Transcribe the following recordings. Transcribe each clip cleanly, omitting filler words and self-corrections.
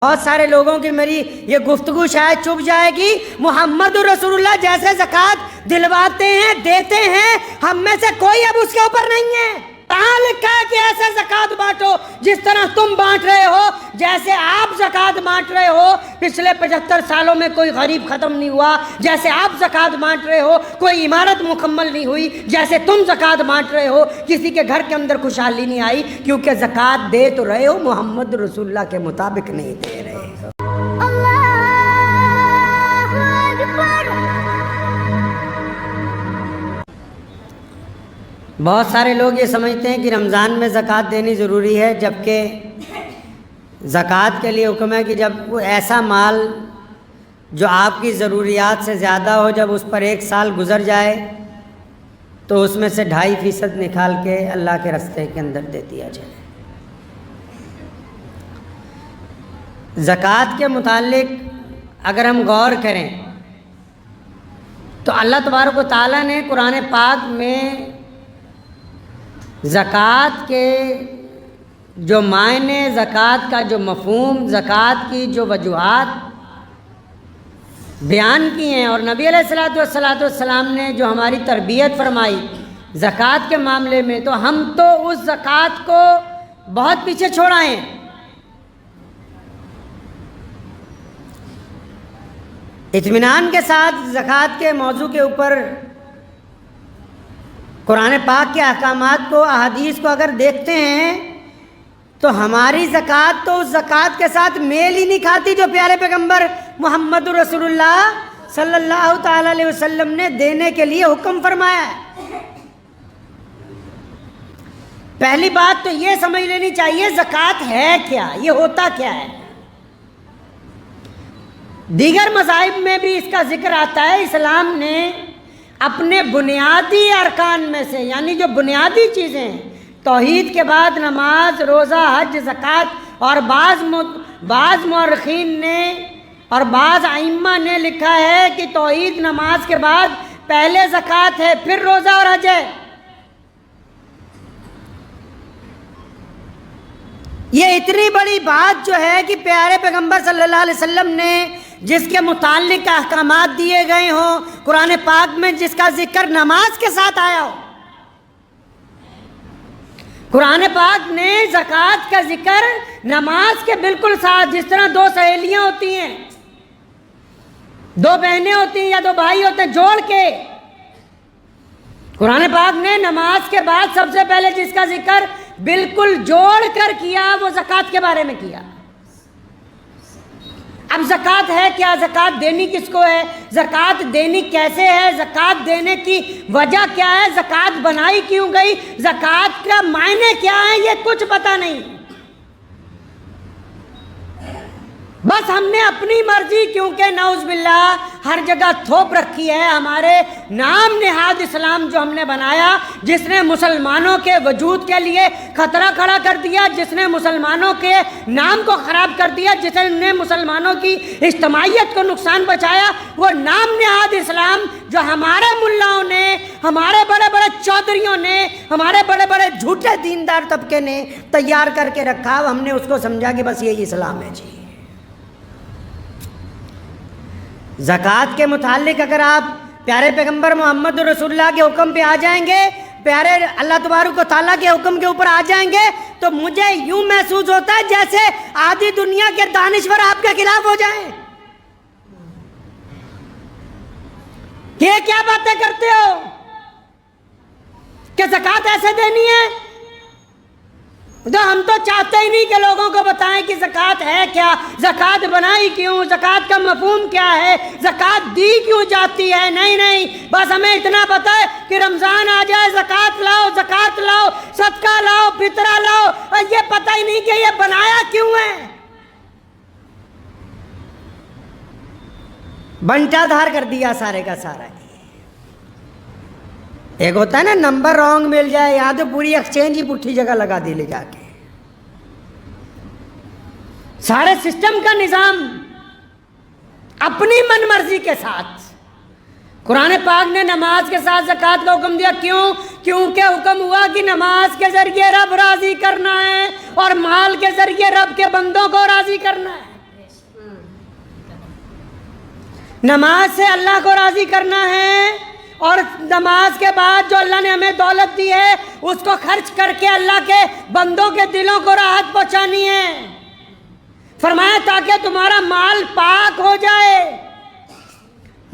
بہت سارے لوگوں کی میری یہ گفتگو شاید چپ جائے گی، محمد رسول اللہ جیسے زکوٰۃ دلواتے ہیں، دیتے ہیں، ہم میں سے کوئی اب اس کے اوپر نہیں ہے۔ کہاں لکھا ہے کہ ایسے زکوٰۃ بانٹو جس طرح تم بانٹ رہے ہو، جیسے آپ زکوٰۃ بانٹ رہے ہو؟ پچھلے 75 سالوں میں کوئی غریب ختم نہیں ہوا جیسے آپ زکوٰۃ بانٹ رہے ہو، کوئی عمارت مکمل نہیں ہوئی جیسے تم زکوٰۃ بانٹ رہے ہو، کسی کے گھر کے اندر خوشحالی نہیں آئی، کیونکہ زکوٰۃ دے تو رہے ہو، محمد رسول اللہ کے مطابق نہیں دے رہے ہو۔ بہت سارے لوگ یہ سمجھتے ہیں کہ رمضان میں زکوٰۃ دینی ضروری ہے، جبکہ زکوٰۃ کے لیے حکم ہے کہ جب کوئی ایسا مال جو آپ کی ضروریات سے زیادہ ہو، جب اس پر 1 سال گزر جائے تو اس میں سے 2.5% نکال کے اللہ کے راستے کے اندر دے دیا جائے۔ زکوٰۃ کے متعلق اگر ہم غور کریں تو اللہ تبارک و تعالیٰ نے قرآن پاک میں زکوٰۃ کے جو معنی، زکوٰۃ کا جو مفہوم، زکوٰۃ کی جو وجوہات بیان کی ہیں، اور نبی علیہ السلام نے جو ہماری تربیت فرمائی زکوٰۃ کے معاملے میں، تو ہم تو اس زکوٰۃ کو بہت پیچھے چھوڑ آئے ہیں۔ اطمینان کے ساتھ زکوٰۃ کے موضوع کے اوپر قرآن پاک کے احکامات کو، احادیث کو اگر دیکھتے ہیں تو ہماری زکوٰۃ تو اس زکوٰۃ کے ساتھ میل ہی نہیں کھاتی جو پیارے پیغمبر محمد رسول اللہ صلی اللہ تعالی علیہ وسلم نے دینے کے لیے حکم فرمایا ہے۔ پہلی بات تو یہ سمجھ لینی چاہیے زکوٰۃ ہے کیا، یہ ہوتا کیا ہے۔ دیگر مذاہب میں بھی اس کا ذکر آتا ہے۔ اسلام نے اپنے بنیادی ارکان میں سے، یعنی جو بنیادی چیزیں ہیں، توحید کے بعد نماز، روزہ، حج، زکوٰۃ، اور بعض مورخین نے اور بعض ائمہ نے لکھا ہے کہ توحید نماز کے بعد پہلے زکوٰۃ ہے، پھر روزہ اور حج ہے۔ یہ اتنی بڑی بات جو ہے کہ پیارے پیغمبر صلی اللہ علیہ وسلم نے جس کے متعلق احکامات دیے گئے ہوں، قرآن پاک میں جس کا ذکر نماز کے ساتھ آیا ہو، قرآن پاک نے زکوٰۃ کا ذکر نماز کے بالکل ساتھ، جس طرح 2 سہیلیاں ہوتی ہیں، 2 بہنیں ہوتی ہیں یا 2 بھائی ہوتے ہیں، جوڑ کے قرآن پاک نے نماز کے بعد سب سے پہلے جس کا ذکر بالکل جوڑ کر کیا، وہ زکوٰۃ کے بارے میں کیا۔ اب زکوٰۃ ہے کیا، زکوٰۃ دینی کس کو ہے، زکوٰۃ دینی کیسے ہے، زکوٰۃ دینے کی وجہ کیا ہے، زکوٰۃ بنائی کیوں گئی، زکوٰۃ کا معنی کیا ہے، یہ کچھ پتہ نہیں۔ بس ہم نے اپنی مرضی، کیونکہ نعوذ باللہ ہر جگہ تھوپ رکھی ہے، ہمارے نام نہاد اسلام جو ہم نے بنایا، جس نے مسلمانوں کے وجود کے لیے خطرہ کھڑا کر دیا، جس نے مسلمانوں کے نام کو خراب کر دیا، جس نے مسلمانوں کی اجتماعیت کو نقصان پہنچایا، وہ نام نہاد اسلام جو ہمارے ملاؤں نے، ہمارے بڑے بڑے چودھریوں نے، ہمارے بڑے بڑے جھوٹے دیندار طبقے نے تیار کر کے رکھا، ہم نے اس کو سمجھا کہ بس یہی اسلام ہے جی۔ زکوٰۃ کے متعلق اگر آپ پیارے پیغمبر محمد رسول اللہ کے حکم پہ آ جائیں گے، پیارے اللہ تبارک و تعالیٰ کے حکم کے اوپر آ جائیں گے، تو مجھے یوں محسوس ہوتا ہے جیسے آدھی دنیا کے دانشور آپ کے خلاف ہو جائیں کہ یہ کیا باتیں کرتے ہو کہ زکوٰۃ ایسے دینی ہے۔ تو ہم تو چاہتے ہی نہیں کہ لوگوں کو بتائیں کہ زکوٰۃ ہے کیا، زکوٰۃ بنائی کیوں، زکوٰۃ کا مفہوم کیا ہے، زکوٰۃ دی کیوں جاتی ہے۔ نہیں، بس ہمیں اتنا پتہ ہے کہ رمضان آ جائے زکوٰۃ لاؤ، صدقہ لاؤ، فطرہ لاؤ، اور یہ پتہ ہی نہیں کہ یہ بنایا کیوں ہے۔ بنٹا دھار کر دیا سارے کا سارا۔ ایک ہوتا ہے نا نمبر رانگ مل جائے، یہاں تو پوری ایکسچینج ہی پٹھی جگہ لگا دی لے جا کے۔ سارے سسٹم کا نظام اپنی من مرضی کے ساتھ۔ قرآن پاک نے نماز کے ساتھ زکوٰۃ کا حکم دیا، کیونکہ حکم ہوا کہ نماز کے ذریعے رب راضی کرنا ہے اور مال کے ذریعے رب کے بندوں کو راضی کرنا ہے۔ نماز سے اللہ کو راضی کرنا ہے، اور نماز کے بعد جو اللہ نے ہمیں دولت دی ہے اس کو خرچ کر کے اللہ کے بندوں کے دلوں کو راحت پہنچانی ہے۔ فرمایا تاکہ تمہارا مال پاک ہو جائے۔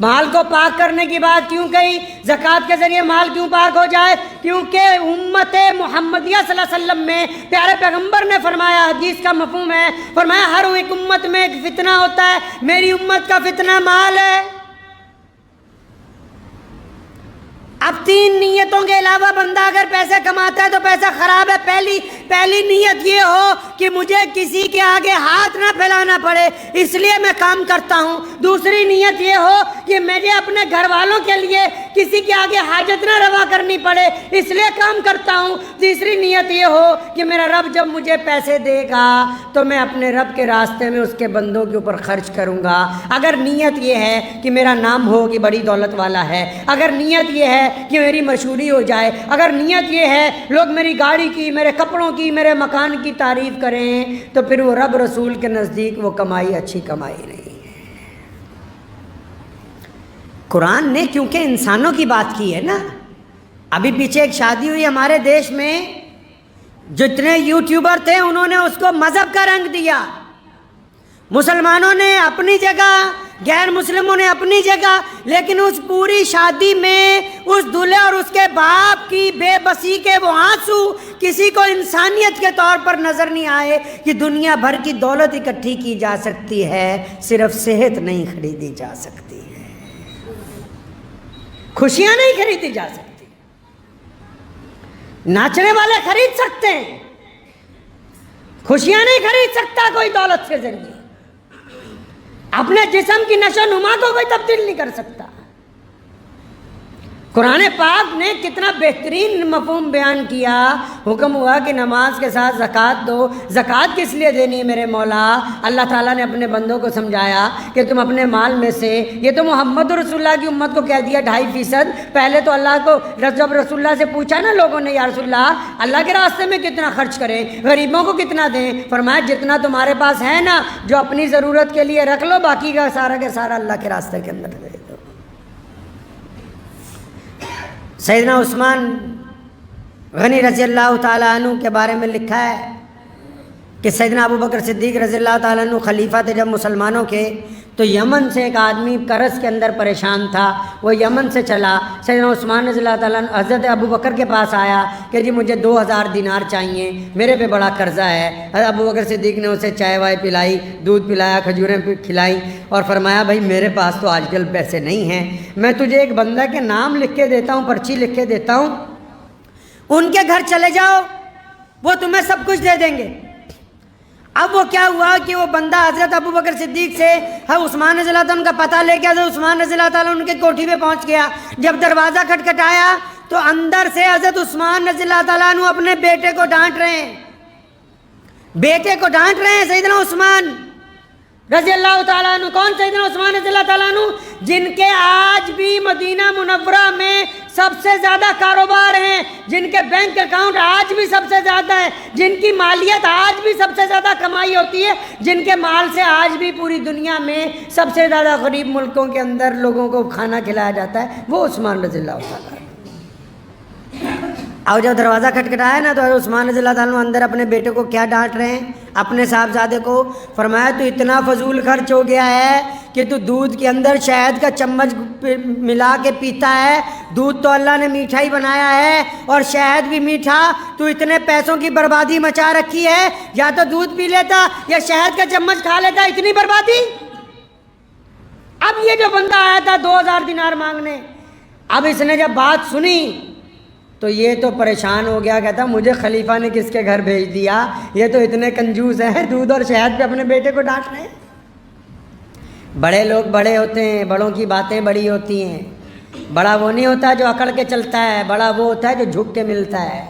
مال کو پاک کرنے کی بات کیوں کہی؟ زکوٰۃ کے ذریعے مال کیوں پاک ہو جائے؟ کیونکہ امت محمدیہ صلی اللہ علیہ وسلم میں پیارے پیغمبر نے فرمایا، حدیث کا مفہوم ہے، فرمایا ہر ایک امت میں ایک فتنہ ہوتا ہے، میری امت کا فتنہ مال ہے۔ اب 3 نیتوں کے علاوہ بندہ اگر پیسے کماتا ہے تو پیسہ خراب ہے۔ پہلی نیت یہ ہو کہ مجھے کسی کے آگے ہاتھ نہ پھیلانا پڑے، اس لیے میں کام کرتا ہوں۔ دوسری نیت یہ ہو کہ مجھے اپنے گھر والوں کے لیے کسی کے آگے حاجت نہ روا کرنی پڑے، اس لیے کام کرتا ہوں۔ تیسری نیت یہ ہو کہ میرا رب جب مجھے پیسے دے گا تو میں اپنے رب کے راستے میں اس کے بندوں کے اوپر خرچ کروں گا۔ اگر نیت یہ ہے کہ میرا نام ہو کہ بڑی دولت والا ہے، اگر نیت یہ ہے کہ میری مشہوری ہو جائے، اگر نیت یہ ہے لوگ میری گاڑی کی، میرے کپڑوں کی، میرے مکان کی تعریف کریں، تو پھر وہ رب رسول کے نزدیک وہ کمائی اچھی کمائی نہیں ہے۔ قرآن نے کیونکہ انسانوں کی بات کی ہے نا، ابھی پیچھے ایک شادی ہوئی ہمارے دیش میں، جتنے یوٹیوبر تھے انہوں نے اس کو مذہب کا رنگ دیا، مسلمانوں نے اپنی جگہ، غیر مسلموں نے اپنی جگہ، لیکن اس پوری شادی میں اس دلہے اور اس کے باپ کی بے بسی کے وہ آنسو کسی کو انسانیت کے طور پر نظر نہیں آئے کہ دنیا بھر کی دولت اکٹھی کی جا سکتی ہے، صرف صحت نہیں خریدی جا سکتی ہے، خوشیاں نہیں خریدی جا سکتی۔ ناچنے والے خرید سکتے ہیں، خوشیاں نہیں خرید سکتا کوئی دولت کے ذریعے۔ اپنے جسم کی نشو و نما کو کوئی تبدیل نہیں کر سکتا۔ قرآن پاک نے کتنا بہترین مفہوم بیان کیا، حکم ہوا کہ نماز کے ساتھ زکوٰۃ دو۔ زکوٰۃ کس لیے دینی ہے میرے مولا؟ اللہ تعالیٰ نے اپنے بندوں کو سمجھایا کہ تم اپنے مال میں سے، یہ تو محمد رسول اللہ کی امت کو کہہ دیا 2.5%، پہلے تو اللہ کو جب رسول اللہ سے پوچھا نا لوگوں نے، یا رسول اللہ کے راستے میں کتنا خرچ کریں، غریبوں کو کتنا دیں؟ فرمایا جتنا تمہارے پاس ہے نا، جو اپنی ضرورت کے لیے رکھ لو، باقی کا سارا اللہ کے راستے کے اندر دے دو۔ سیدنا عثمان غنی رضی اللہ تعالیٰ عنہ کے بارے میں لکھا ہے کہ سیدنا ابو بکر صدیق رضی اللہ تعالیٰ عنہ خلیفہ تھے جب مسلمانوں کے، تو یمن سے ایک آدمی قرض کے اندر پریشان تھا، وہ یمن سے چلا، سیدنا عثمان رضی اللہ تعالیٰ عنہ حضرت ابو بکر کے پاس آیا کہ جی مجھے 2000 دینار چاہیے، میرے پہ بڑا قرضہ ہے۔ حضرت ابو بکر صدیق نے اسے چائے وائے پلائی، دودھ پلایا، کھجوریں کھلائیں، اور فرمایا بھائی میرے پاس تو آج کل پیسے نہیں ہیں، میں تجھے ایک بندہ کے نام لکھ کے دیتا ہوں، پرچی لکھ کے دیتا ہوں، ان کے گھر چلے جاؤ، وہ تمہیں سب کچھ دے دیں گے۔ اب وہ کیا ہوا کہ وہ بندہ حضرت ابو بکر صدیق سے عثمان رضی اللہ تعالیٰ عنہ کا پتہ لے کے حضرت عثمان رضی اللہ تعالیٰ عنہ کی کوٹھی پہ پہنچ گیا۔ جب دروازہ کھٹکھٹایا تو اندر سے حضرت عثمان رضی اللہ تعالیٰ عنہ اپنے بیٹے کو ڈانٹ رہے ہیں، سیدنا عثمان رضی اللہ تعالیٰ عنہ۔ کون؟ سیدنا عثمان رضی اللہ تعالیٰ عنہ، جن کے آج بھی مدینہ منورہ میں سب سے زیادہ کاروبار ہیں، جن کے بینک اکاؤنٹ آج بھی سب سے زیادہ ہیں، جن کی مالیت آج بھی سب سے زیادہ کمائی ہوتی ہے، جن کے مال سے آج بھی پوری دنیا میں سب سے زیادہ غریب ملکوں کے اندر لوگوں کو کھانا کھلایا جاتا ہے، وہ عثمان رضی اللہ تعالیٰ عنہ۔ اور جب دروازہ کھٹکھٹایا نا تو عثمان رضی اللہ تعالیٰ عنہ اندر اپنے بیٹے کو کیا ڈانٹ رہے ہیں؟ اپنے صاحبزادے کو۔ فرمایا تو اتنا فضول خرچ ہو گیا ہے کہ تو دودھ کے اندر شہد کا چمچ ملا کے پیتا ہے، دودھ تو اللہ نے میٹھا ہی بنایا ہے اور شہد بھی میٹھا، تو اتنے پیسوں کی بربادی مچا رکھی ہے، یا تو دودھ پی لیتا یا شہد کا چمچ کھا لیتا، اتنی بربادی۔ اب یہ جو بندہ آیا تھا 2000 دینار مانگنے، اب اس نے جب بات سنی تو یہ تو پریشان ہو گیا، کہتا مجھے خلیفہ نے کس کے گھر بھیج دیا، یہ تو اتنے کنجوس ہیں، دودھ اور شہد پہ اپنے بیٹے کو ڈانٹ رہے ہیں۔ بڑے لوگ بڑے ہوتے ہیں، بڑوں کی باتیں بڑی ہوتی ہیں۔ بڑا وہ نہیں ہوتا جو اکڑ کے چلتا ہے، بڑا وہ ہوتا ہے جو جھک کے ملتا ہے۔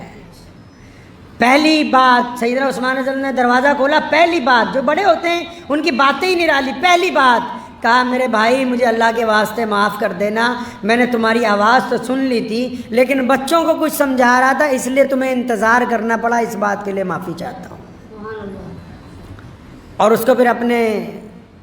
پہلی بات سیدنا عثمان رضی اللہ نے دروازہ کھولا، پہلی بات، جو بڑے ہوتے ہیں ان کی باتیں ہی نرالی، پہلی بات کہا میرے بھائی مجھے اللہ کے واسطے معاف کر دینا، میں نے تمہاری آواز تو سن لی تھی لیکن بچوں کو کچھ سمجھا رہا تھا اس لیے تمہیں انتظار کرنا پڑا، اس بات کے لیے معافی چاہتا ہوں۔ اور اس کو پھر اپنے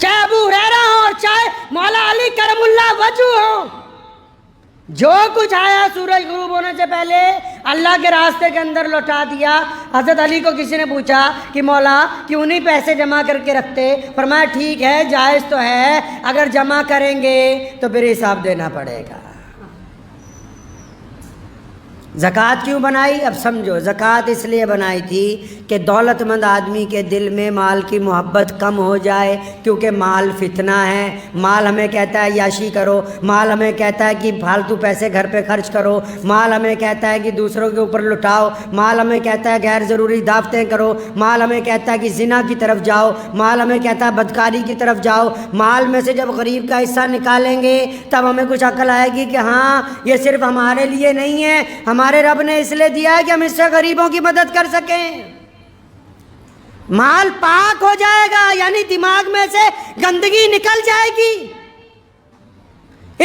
چاہے ابو ہریرہ ہو اور چاہے مولا علی کرم اللہ وجہ ہو، جو کچھ آیا سورج غروب ہونے سے پہلے اللہ کے راستے کے اندر لوٹا دیا۔ حضرت علی کو کسی نے پوچھا کہ مولا کیوں نہیں پیسے جمع کر کے رکھتے؟ فرمایا ٹھیک ہے، جائز تو ہے، اگر جمع کریں گے تو پھر حساب دینا پڑے گا۔ زکوٰۃ کیوں بنائی؟ اب سمجھو، زکوٰۃ اس لیے بنائی تھی کہ دولت مند آدمی کے دل میں مال کی محبت کم ہو جائے، کیونکہ مال فتنہ ہے۔ مال ہمیں کہتا ہے یاشی کرو، مال ہمیں کہتا ہے کہ فالتو پیسے گھر پہ خرچ کرو، مال ہمیں کہتا ہے کہ دوسروں کے اوپر لٹاؤ، مال ہمیں کہتا ہے غیر ضروری دعوتیں کرو، مال ہمیں کہتا ہے کہ زنا کی طرف جاؤ، مال ہمیں کہتا ہے بدکاری کی طرف جاؤ۔ مال میں سے جب غریب کا حصہ نکالیں گے تب ہمیں کچھ عقل آئے گی کہ ہاں یہ صرف ہمارے لیے نہیں ہے، ہمارے رب نے اس لیے دیا ہے کہ ہم اس سے غریبوں کی مدد کر سکیں۔ مال پاک ہو جائے گا، یعنی دماغ میں سے گندگی نکل جائے گی،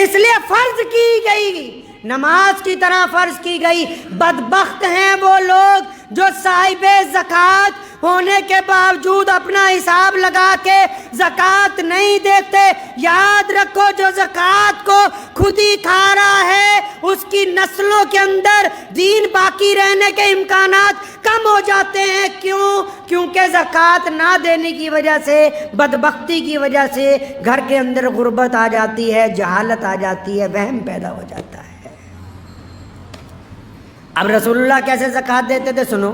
اس لیے فرض کی گئی، نماز کی طرح فرض کی گئی۔ بدبخت ہیں وہ لوگ جو صاحب زکوٰۃ ہونے کے باوجود اپنا حساب لگا کے زکوٰۃ نہیں دیتے۔ یاد رکھو، جو زکوٰۃ کو خود ہی کھا رہا ہے اس کی نسلوں کے اندر دین باقی رہنے کے امکانات کم ہو جاتے ہیں۔ کیوں؟ کیونکہ زکوٰۃ نہ دینے کی وجہ سے، بدبختی کی وجہ سے گھر کے اندر غربت آ جاتی ہے، جہالت آ جاتی ہے، وہم پیدا ہو جاتا ہے۔ اب رسول اللہ کیسے زکوٰۃ دیتے تھے سنو۔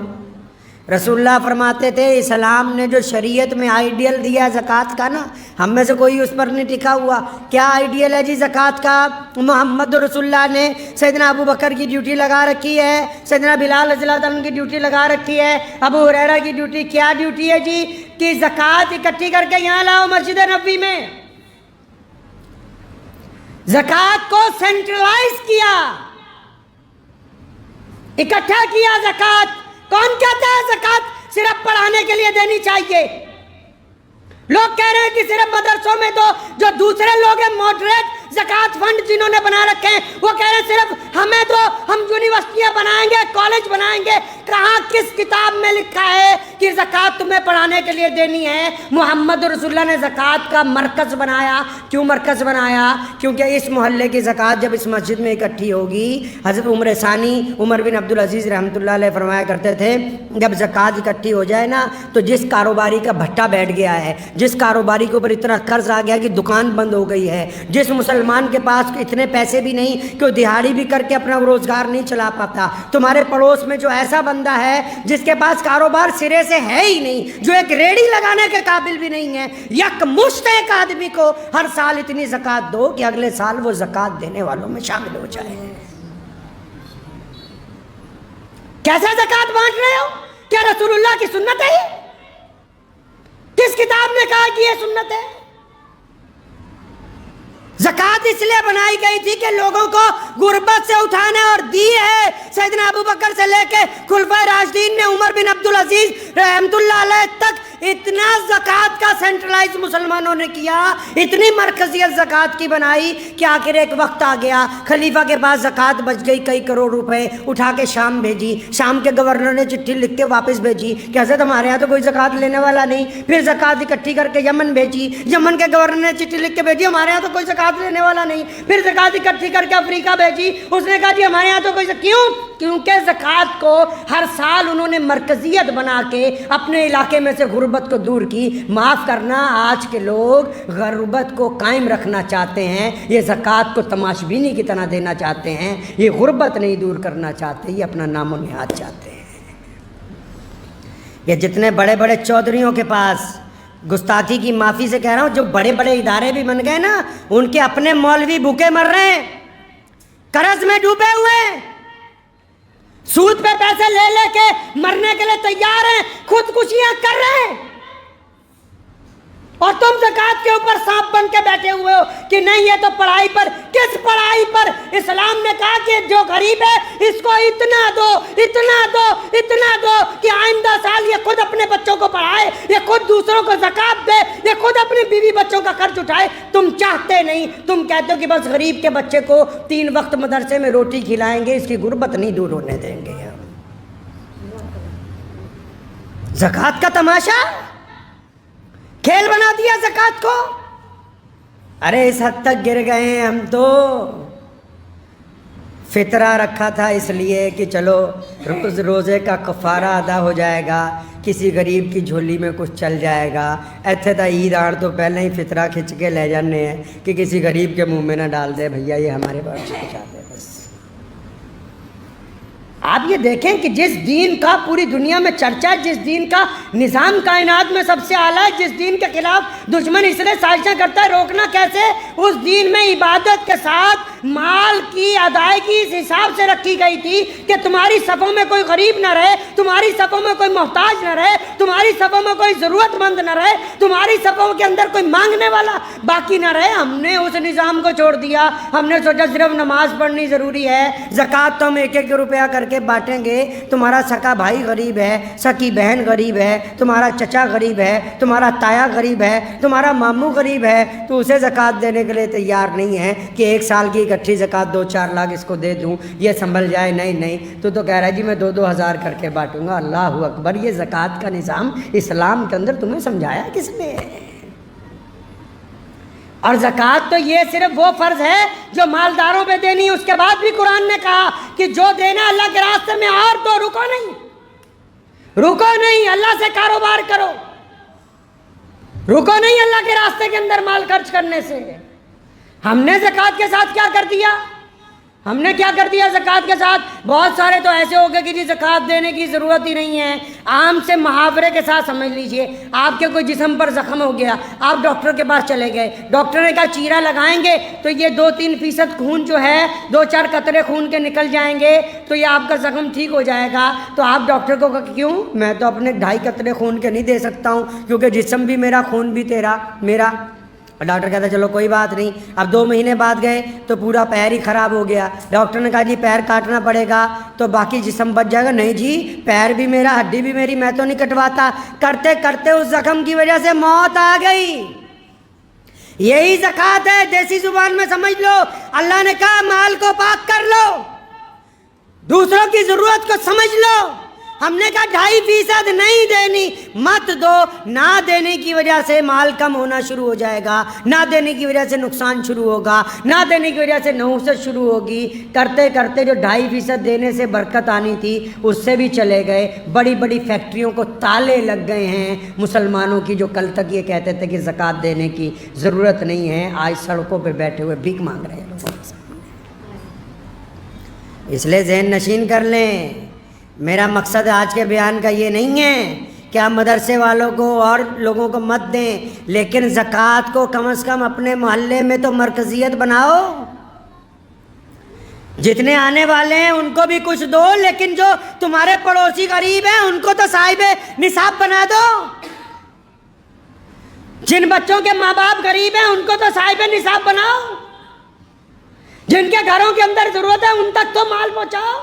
رسول اللہ فرماتے تھے، اسلام نے جو شریعت میں آئیڈیل دیا ہے زکوٰۃ کا نا، ہم میں سے کوئی اس پر نہیں ٹکا ہوا۔ کیا آئیڈیل ہے جی زکوٰۃ کا؟ محمد رسول اللہ نے سیدنا ابو بکر کی ڈیوٹی لگا رکھی ہے، سیدنا بلال رضی اللہ عنہ کی ڈیوٹی لگا رکھی ہے، ابو ہریرہ کی ڈیوٹی کیا ڈیوٹی ہے جی؟ کہ زکوٰۃ اکٹھی کر کے یہاں لاؤ مسجد نبوی میں۔ زکوٰۃ کو سینٹرلائز کیا، اکٹھا کیا زکوٰۃ۔ کون کہتا ہے زکوٰۃ صرف پڑھانے کے لیے دینی چاہیے؟ لوگ کہہ رہے ہیں کہ صرف مدرسوں میں دو۔ جو دوسرے لوگ ہیں ماڈریٹ زکوٰۃ فنڈ جنہوں نے بنا رکھے ہیں، وہ کہہ رہے ہیں صرف ہمیں دو، ہم یونیورسٹیاں بنائیں گے، کالج بنائیں گے۔ کہاں کس کتاب میں لکھا ہے کہ زکوٰۃ تمہیں پڑھانے کے لیے دینی ہے؟ محمد رسول اللہ نے زکوٰۃ کا مرکز بنایا۔ کیوں مرکز بنایا؟ کیونکہ اس محلے کی زکوٰۃ جب اس مسجد میں اکٹھی ہوگی، حضرت عمر ثانی عمر بن عبدالعزیز رحمۃ اللہ علیہ فرمایا کرتے تھے، جب زکوٰۃ اکٹھی ہو جائے نا تو جس کاروباری کا بھٹا بیٹھ گیا ہے، جس کاروباری کے اوپر اتنا قرض آ گیا کہ دکان بند ہو گئی ہے، جس مسلمان کے پاس اتنے پیسے بھی نہیں کہ وہ دہاڑی بھی کر کے اپنا روزگار نہیں چلا پاتا، تمہارے پڑوس میں جو ایسا بندہ ہے جس کے پاس کاروبار سرے سے ہے ہی نہیں، جو ایک ریڑھی لگانے کے قابل بھی نہیں ہے، یک مشت ایک آدمی کو ہر سال اتنی زکوٰۃ دو کہ اگلے سال وہ زکوٰۃ دینے والوں میں شامل ہو جائے۔ کیسے زکوٰۃ بانٹ رہے ہو؟ کیا رسول اللہ کی سنت ہے یہ؟ کس کتاب نے کہا کہ یہ سنت ہے؟ زکوٰۃ اس لیے بنائی گئی تھی کہ لوگوں کو غربت سے اٹھانا اور دی ہے۔ سیدنا ابو بکر سے لے کے خلفائے راشدین نے، عمر بن عبدالعزیز رحمۃ اللہ علیہ تک اتنا زکوٰۃ کا سینٹرلائز مسلمانوں نے کیا، اتنی مرکزیت زکوٰۃ کی بنائی کہ آخر ایک وقت آ گیا، خلیفہ کے پاس زکوٰۃ بچ گئی کئی کروڑ روپے، اٹھا کے شام بھیجی۔ شام کے گورنر نے چٹھی لکھ کے واپس بھیجی کہ حضرت ہمارے یہاں تو کوئی زکوٰۃ لینے والا نہیں۔ پھر زکوٰۃ اکٹھی کر کے یمن بھیجی، یمن کے گورنر نے چٹھی لکھ کے بھیجی ہمارے یہاں تو کوئی زکوٰۃ لینے والا نہیں۔ پھر زکوٰۃ اکٹھی کر کے افریقہ بھیجی، اس نے کہا جی ہمارے یہاں تو کوئی کیوں؟ کیونکہ زکوٰۃ کو ہر سال انہوں نے مرکزیت بنا کے اپنے علاقے میں سے غربت کو دور کی۔ معاف کرنا، آج کے لوگ غربت کو قائم رکھنا چاہتے ہیں، یہ زکوٰۃ کو تماشبینی کی طرح دینا چاہتے ہیں، یہ غربت نہیں دور کرنا چاہتے، یہ اپنا نام و نہاد چاہتے ہیں۔ یہ جتنے بڑے بڑے چودھریوں کے پاس، گستاخی کی معافی سے کہہ رہا ہوں، جو بڑے بڑے ادارے بھی بن گئے نا، ان کے اپنے مولوی بھوکے مر رہے ہیں، قرض میں ڈوبے ہوئے ہیں، سود پہ پیسے لے لے کے مرنے کے لیے تیار ہیں، خودکشیاں کر رہے ہیں، اور تم زکوٰۃ کے اوپر سانپ بن کے بیٹھے ہوئے ہو کہ نہیں یہ تو پڑھائی پر۔ کس پڑھائی پر؟ اسلام نے کہا کہ جو غریب ہے اس کو اتنا دو، اتنا دو، اتنا دو کہ آئندہ سال یہ خود اپنے بچوں کو پڑھائے، یہ خود دوسروں کو زکوٰۃ دے، یہ خود اپنی بیوی بچوں کا خرچ اٹھائے۔ تم چاہتے نہیں، تم کہتے ہو کہ بس غریب کے بچے کو 3 وقت مدرسے میں روٹی کھلائیں گے، اس کی غربت نہیں دور ہونے دیں گے۔ زکوٰۃ کا تماشا کھیل بنا دیا زکوٰۃ کو. ارے اس حد تک گر گئے ہیں ہم تو. فطرہ رکھا تھا اس لیے کہ چلو روزے کا کفارہ ادا ہو جائے گا, کسی غریب کی جھولی میں کچھ چل جائے گا. ایتھے تا عید آن تو پہلے ہی فطرہ کھچ کے لے جانے ہیں کہ کسی غریب کے منہ میں نہ ڈال دے بھیا یہ ہمارے پاس کچھ آتے ہیں. بس آپ یہ دیکھیں کہ جس دین کا پوری دنیا میں چرچا ہے, جس دین کا نظام کائنات میں سب سے اعلیٰ ہے, جس دین کے خلاف دشمن اس لیے سازشیں کرتا ہے, روکنا کیسے؟ اس دین میں عبادت کے ساتھ مال کی ادائیگی اس حساب سے رکھی گئی تھی کہ تمہاری صفوں میں کوئی غریب نہ رہے, تمہاری صفوں میں کوئی محتاج نہ رہے, تمہاری صفوں میں کوئی ضرورت مند نہ رہے, تمہاری صفوں کے اندر کوئی مانگنے والا باقی نہ رہے. ہم نے اس نظام کو چھوڑ دیا. ہم نے سوچا صرف نماز پڑھنی ضروری ہے, زکوٰۃ تو ہم 1-1 روپیہ کر کے بانٹیں گے. تمہارا سکا بھائی غریب ہے, سکی بہن غریب ہے, تمہارا چچا غریب ہے, تمہارا تایا غریب ہے, تمہارا ماموں غریب ہے, تو اسے زکوٰۃ دینے کے لیے تیار نہیں ہے کہ 1 سال کی اکٹھی زکوٰۃ 2-4 لاکھ اس کو دے دوں, یہ سنبھل جائے. نہیں, تو کہہ رہا ہے جی میں 2-2 ہزار کر کے بانٹوں گا. اللہ اکبر. یہ زکوٰۃ کا نظام اسلام کے اندر تمہیں سمجھایا کس نے؟ اور زکوٰۃ تو یہ صرف وہ فرض ہے جو مالداروں پہ دینی. اس کے بعد بھی قرآن نے کہا کہ جو دینا اللہ کے راستے میں, اور تو رکو نہیں, اللہ سے کاروبار کرو, رکو نہیں اللہ کے راستے کے اندر مال خرچ کرنے سے. ہم نے زکوٰۃ کے ساتھ کیا کر دیا؟ زکوٰۃ کے ساتھ بہت سارے تو ایسے ہو گئے کہ جی زکوٰۃ دینے کی ضرورت ہی نہیں ہے. عام سے محاورے کے ساتھ سمجھ لیجئے, آپ کے کوئی جسم پر زخم ہو گیا, آپ ڈاکٹر کے پاس چلے گئے, ڈاکٹر نے کہا چیرا لگائیں گے تو یہ 2-3% خون جو ہے 2-4 قطرے خون کے نکل جائیں گے تو یہ آپ کا زخم ٹھیک ہو جائے گا. تو آپ ڈاکٹر کو کہا کیوں؟ میں تو اپنے 2.5 قطرے خون کے نہیں دے سکتا ہوں کیونکہ جسم بھی میرا, خون بھی میرا. ڈاکٹر کہتا چلو کوئی بات نہیں. اب 2 مہینے بعد گئے تو پورا پیر ہی خراب ہو گیا. ڈاکٹر نے کہا جی پیر کاٹنا پڑے گا تو باقی جسم بچ جائے گا. نہیں جی پیر بھی میرا, ہڈی بھی میری, میں تو نہیں کٹواتا. کرتے کرتے اس زخم کی وجہ سے موت آ گئی. یہی زکوٰۃ ہے, دیسی زبان میں سمجھ لو. اللہ نے کہا مال کو پاک کر لو, دوسروں کی ضرورت کو سمجھ لو. ہم نے کہا 2.5% نہیں دینی, مت دو. نہ دینے کی وجہ سے مال کم ہونا شروع ہو جائے گا, نہ دینے کی وجہ سے نقصان شروع ہوگا, نہ دینے کی وجہ سے نحوست شروع ہوگی. کرتے کرتے جو 2.5% دینے سے برکت آنی تھی اس سے بھی چلے گئے. بڑی بڑی فیکٹریوں کو تالے لگ گئے ہیں مسلمانوں کی, جو کل تک یہ کہتے تھے کہ زکوٰۃ دینے کی ضرورت نہیں ہے, آج سڑکوں پہ بیٹھے ہوئے بھیک مانگ رہے ہیں. اس لیے ذہن نشین کر لیں. میرا مقصد آج کے بیان کا یہ نہیں ہے کہ آپ مدرسے والوں کو اور لوگوں کو مت دیں, لیکن زکوٰۃ کو کم از کم اپنے محلے میں تو مرکزیت بناؤ. جتنے آنے والے ہیں ان کو بھی کچھ دو, لیکن جو تمہارے پڑوسی غریب ہیں ان کو تو صاحب نصاب بنا دو. جن بچوں کے ماں باپ غریب ہیں ان کو تو صاحب نصاب بناؤ. جن کے گھروں کے اندر ضرورت ہے ان تک تو مال پہنچاؤ.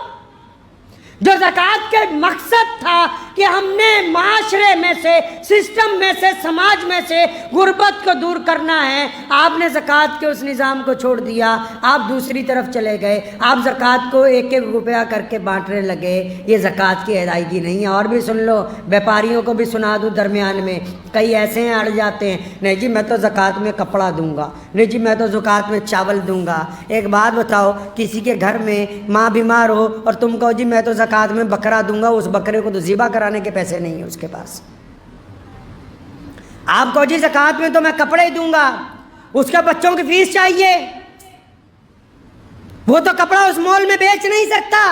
جو زکوٰۃ کے مقصد تھا کہ ہم نے معاشرے میں سے, سسٹم میں سے, سماج میں سے غربت کو دور کرنا ہے, آپ نے زکوٰۃ کے اس نظام کو چھوڑ دیا. آپ دوسری طرف چلے گئے, آپ زکوٰۃ کو 1-1 روپیہ کر کے بانٹنے لگے. یہ زکوٰۃ کی ادائیگی نہیں ہے. اور بھی سن لو, بیپاریوں کو بھی سنا دوں درمیان میں. کئی ایسے ہیں اڑ جاتے ہیں, نہیں جی میں تو زکوٰۃ میں کپڑا دوں گا, نہیں جی میں تو زکوٰۃ میں چاول دوں گا. ایک بات بتاؤ, کسی کے گھر میں ماں بیمار ہو اور تم کہو جی میں تو زکوٰۃ میں بکرا دوں گا, اس بکرے کو تو ذبح کرانے کے پیسے نہیں ہیں اس کے پاس. آپ کہو جی زکوٰۃ میں تو میں کپڑے ہی دوں گا, اس کے بچوں کی فیس چاہیے, وہ تو کپڑا اس مال میں بیچ نہیں سکتا.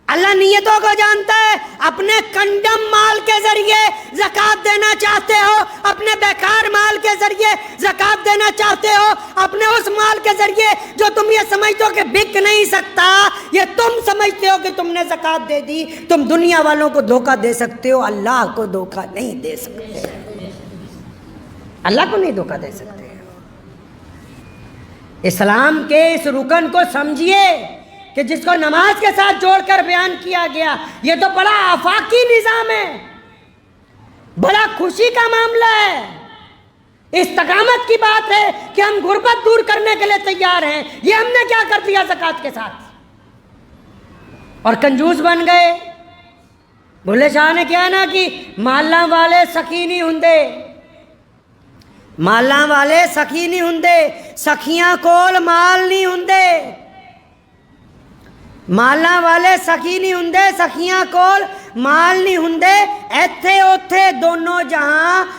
اللہ نیتوں کو جانتا ہے. اپنے کنڈم مال کے ذریعے زکوٰۃ دینا چاہتے ہو, اپنے بیکار مال کے ذریعے زکوٰۃ دینا چاہتے ہو, اپنے اس مال کے ذریعے جو تم یہ سمجھتے ہو کہ بک نہیں سکتا, یہ تم سمجھتے ہو کہ تم نے زکوٰۃ دے دی, تم دنیا والوں کو دھوکہ دے سکتے ہو, اللہ کو دھوکہ نہیں دے سکتے. اللہ کو نہیں دھوکہ دے سکتے. اسلام کے اس رکن کو سمجھیے کہ جس کو نماز کے ساتھ جوڑ کر بیان کیا گیا. یہ تو بڑا آفاقی نظام ہے, بڑا خوشی کا معاملہ ہے, استقامت کی بات ہے کہ ہم غربت دور کرنے کے لیے تیار ہیں. یہ ہم نے کیا کر دیا زکوٰۃ کے ساتھ, اور کنجوس بن گئے. بھلے شاہ نے کیا نا کہ محلہ والے سکینی ہندے, ਮਾਲਾਂ ਵਾਲੇ ਸਖੀ ਨਹੀਂ ਹੁੰਦੇ, ਸਖੀਆਂ ਕੋਲ ਮਾਲ ਨਹੀਂ ਹੁੰਦੇ। ਮਾਲਾਂ ਵਾਲੇ ਸਖੀ ਨਹੀਂ ਹੁੰਦੇ, ਸਖੀਆਂ ਕੋਲ ਮਾਲ ਨਹੀਂ ਹੁੰਦੇ। ਇੱਥੇ ਉੱਥੇ ਦੋਨੋਂ ਜਹਾਂ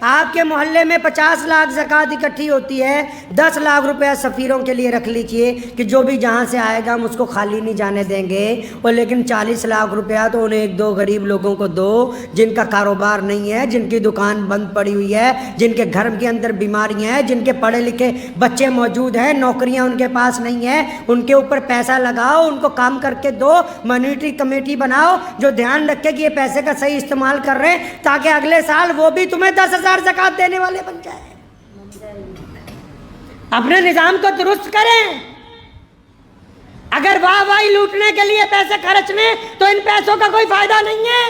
آپ کے محلے میں 50 لاکھ زکوٰۃ اکٹھی ہوتی ہے، 10 لاکھ روپیہ سفیروں کے لیے رکھ لیجیے کہ جو بھی جہاں سے آئے گا ہم اس کو خالی نہیں جانے دیں گے، اور لیکن 40 لاکھ روپیہ تو انہیں 1-2 غریب لوگوں کو دو جن کا کاروبار نہیں ہے، جن کی دکان بند پڑی ہوئی ہے، جن کے گھر کے اندر بیماریاں ہیں، جن کے پڑھے لکھے بچے موجود ہیں، نوکریاں ان کے پاس نہیں ہیں، ان کے اوپر پیسہ لگاؤ، ان کو کام کر کے دو، مانیٹری کمیٹی بناؤ جو دھیان رکھے کہ یہ پیسے کا صحیح استعمال کر رہے ہیں، تاکہ اگلے سال وہ بھی تمہیں 10,000 زکوٰۃ دینے والے بن جائیں۔ اپنے نظام کو درست کریں۔ اگر واہ واہی لوٹنے کے لیے پیسے خرچنے تو ان پیسوں کا کوئی فائدہ نہیں ہے۔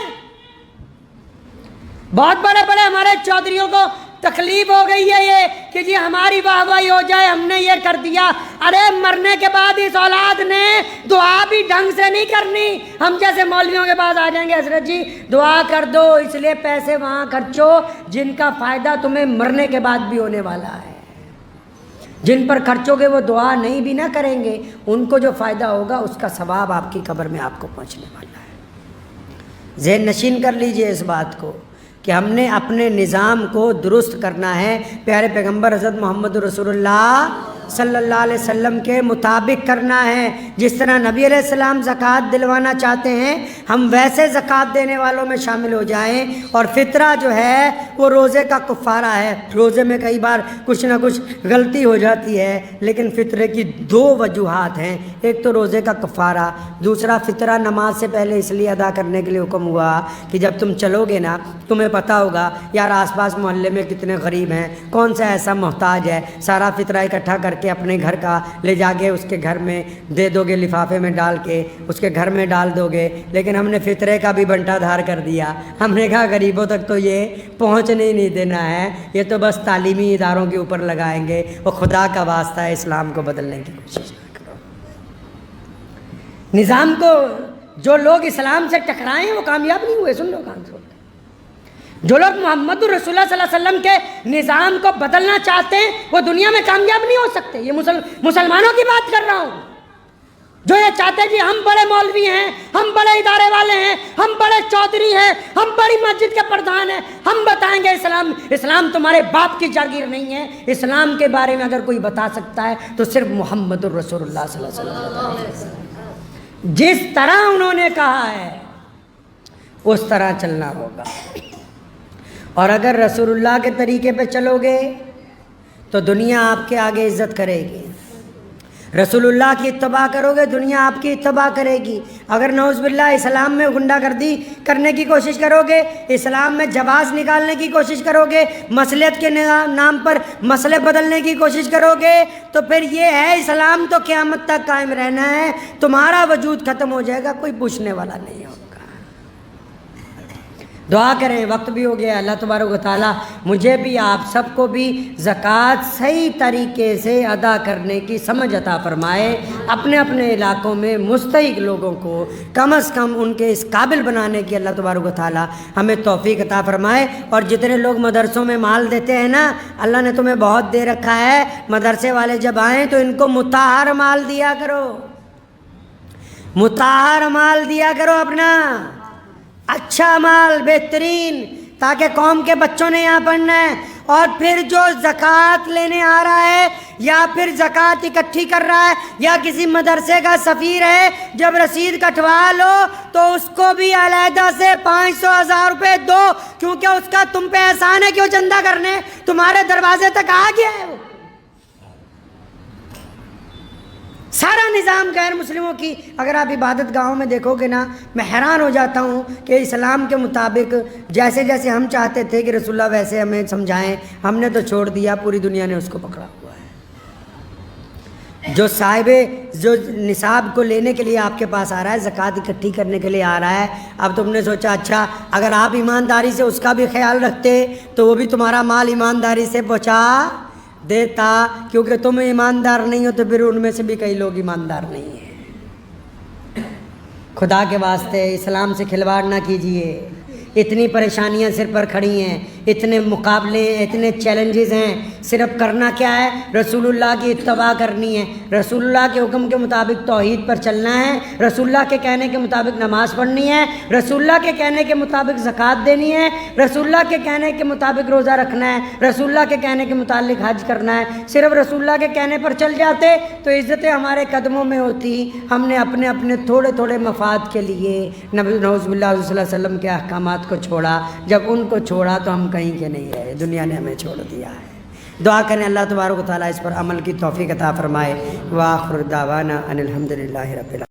بہت بڑے بڑے ہمارے چودھریوں کو تکلیف ہو گئی ہے یہ کہ جی ہماری واہ واہی ہو جائے، ہم نے یہ کر دیا۔ ارے مرنے کے بعد اس اولاد نے دعا بھی ڈھنگ سے نہیں کرنی۔ ہم جیسے مولویوں کے پاس آ جائیں گے، حضرت جی دعا کر دو، اس لیے پیسے وہاں خرچو جن کا فائدہ تمہیں مرنے کے بعد بھی ہونے والا ہے۔ جن پر خرچو گے وہ دعا نہیں بھی نہ کریں گے، ان کو جو فائدہ ہوگا اس کا ثواب آپ کی قبر میں آپ کو پہنچنے والا ہے۔ ذہن نشین کر لیجئے اس بات کو کہ ہم نے اپنے نظام کو درست کرنا ہے، پیارے پیغمبر حضرت محمد رسول اللہ صلی اللہ علیہ وسلم کے مطابق کرنا ہے۔ جس طرح نبی علیہ السلام زکوٰۃ دلوانا چاہتے ہیں، ہم ویسے زکوٰۃ دینے والوں میں شامل ہو جائیں۔ اور فطرہ جو ہے وہ روزے کا کفارہ ہے۔ روزے میں کئی بار کچھ نہ کچھ غلطی ہو جاتی ہے، لیکن فطرے کی 2 وجوہات ہیں، ایک تو روزے کا کفارہ، دوسرا فطرہ نماز سے پہلے اس لیے ادا کرنے کے لیے حکم ہوا کہ جب تم چلو گے نا تمہیں پتہ ہوگا یار آس پاس محلے میں کتنے غریب ہیں، کون سا ایسا محتاج ہے، سارا فطرہ اکٹھا کر کے اپنے گھر کا لے جا کے اس کے گھر میں دے دو گے، لفافے میں ڈال کے اس کے گھر میں ڈال دو گے۔ لیکن ہم نے فطرے کا بھی بنٹا دھار کر دیا، ہم نے کہا غریبوں تک تو یہ پہنچنے ہی نہیں دینا ہے، یہ تو بس تعلیمی اداروں کے اوپر لگائیں گے۔ اور خدا کا واسطہ ہے اسلام کو بدلنے کی کوشش نہ کرو۔ نظام کو جو لوگ اسلام سے ٹکرائے ہیں وہ کامیاب نہیں ہوئے۔ سن لو کان سے، جو لوگ محمد الرسول اللہ صلی اللہ علیہ وسلم کے نظام کو بدلنا چاہتے ہیں وہ دنیا میں کامیاب نہیں ہو سکتے۔ یہ مسلمانوں کی بات کر رہا ہوں، جو یہ چاہتے ہیں کہ ہم بڑے مولوی ہیں، ہم بڑے ادارے والے ہیں، ہم بڑے چودھری ہیں، ہم بڑی مسجد کے پردھان ہیں، ہم بتائیں گے اسلام تمہارے باپ کی جاگیر نہیں ہے۔ اسلام کے بارے میں اگر کوئی بتا سکتا ہے تو صرف محمد الرسول اللہ صلی اللہ علیہ وسلم۔ جس طرح انہوں نے کہا ہے اس طرح چلنا ہوگا، اور اگر رسول اللہ کے طریقے پہ چلو گے تو دنیا آپ کے آگے عزت کرے گی۔ رسول اللہ کی اتباع کرو گے دنیا آپ کی اتباع کرے گی۔ اگر نعوذ باللہ اسلام میں غنڈہ گردی کرنے کی کوشش کرو گے، اسلام میں جواز نکالنے کی کوشش کرو گے، مصلحت کے نام پر مسئلے بدلنے کی کوشش کرو گے، تو پھر یہ ہے اسلام تو قیامت تک قائم رہنا ہے، تمہارا وجود ختم ہو جائے گا، کوئی پوچھنے والا نہیں ہوگا۔ دعا کریں، وقت بھی ہو گیا۔ اللہ تبارک و تعالیٰ مجھے بھی آپ سب کو بھی زکوٰۃ صحیح طریقے سے ادا کرنے کی سمجھ عطا فرمائے، اپنے اپنے علاقوں میں مستحق لوگوں کو کم از کم ان کے اس قابل بنانے کی اللہ تبارک و تعالیٰ ہمیں توفیق عطا فرمائے۔ اور جتنے لوگ مدرسوں میں مال دیتے ہیں نا، اللہ نے تمہیں بہت دے رکھا ہے، مدرسے والے جب آئیں تو ان کو مطہر مال دیا کرو، مطہر مال دیا کرو، اپنا اچھا مال، بہترین، تاکہ قوم کے بچوں نے یہاں پڑھنا ہے۔ اور پھر جو زکوٰۃ لینے آ رہا ہے یا پھر زکوٰۃ اکٹھی کر رہا ہے یا کسی مدرسے کا سفیر ہے، جب رسید کٹوا لو تو اس کو بھی علیحدہ سے 500,000 روپے دو، کیونکہ اس کا تم پہ احسان ہے کہ وہ چندہ کرنے تمہارے دروازے تک آ گیا ہے۔ وہ سارا نظام غیر مسلموں کی، اگر آپ عبادت گاہوں میں دیکھو گے نا، میں حیران ہو جاتا ہوں کہ اسلام کے مطابق جیسے جیسے ہم چاہتے تھے کہ رسول اللہ ویسے ہمیں سمجھائیں، ہم نے تو چھوڑ دیا، پوری دنیا نے اس کو پکڑا ہوا ہے۔ جو صاحب جو نصاب کو لینے کے لیے آپ کے پاس آ رہا ہے، زکوٰۃ اکٹھی کرنے کے لیے آ رہا ہے، اب تم نے سوچا اچھا اگر آپ ایمانداری سے اس کا بھی خیال رکھتے تو وہ بھی تمہارا مال ایمانداری سے پہنچا دیتا، کیونکہ تم ایماندار نہیں ہو تو پھر ان میں سے بھی کئی لوگ ایماندار نہیں ہیں۔ خدا کے واسطے اسلام سے کھلواڑ نہ کیجیے، اتنی پریشانیاں سر پر کھڑی ہیں، اتنے مقابلے ہیں، اتنے چیلنجز ہیں، صرف کرنا کیا ہے؟ رسول اللہ کی اتباع کرنی ہے، رسول اللہ کے حکم کے مطابق توحید پر چلنا ہے، رسول اللہ کے کہنے کے مطابق نماز پڑھنی ہے، رسول اللہ کے کہنے کے مطابق زکوٰۃ دینی ہے، رسول اللہ کے کہنے کے مطابق روزہ رکھنا ہے، رسول اللہ کے کہنے کے متعلق حج کرنا ہے۔ صرف رسول اللہ کے کہنے پر چل جاتے تو عزتیں ہمارے قدموں میں ہوتی۔ ہم نے اپنے اپنے تھوڑے تھوڑے مفاد کے لیے نبی نعوذ باللہ صلی اللہ علیہ وسلم کے احکامات کو چھوڑا۔ جب ان کو چھوڑا تو ہم کہیں کے نہیں رہے، دنیا نے ہمیں چھوڑ دیا ہے۔ دعا کریں اللہ تبارک و تعالیٰ اس پر عمل کی توفیق عطا فرمائے۔ وآخر دعوانا ان الحمد للہ رب العالمین۔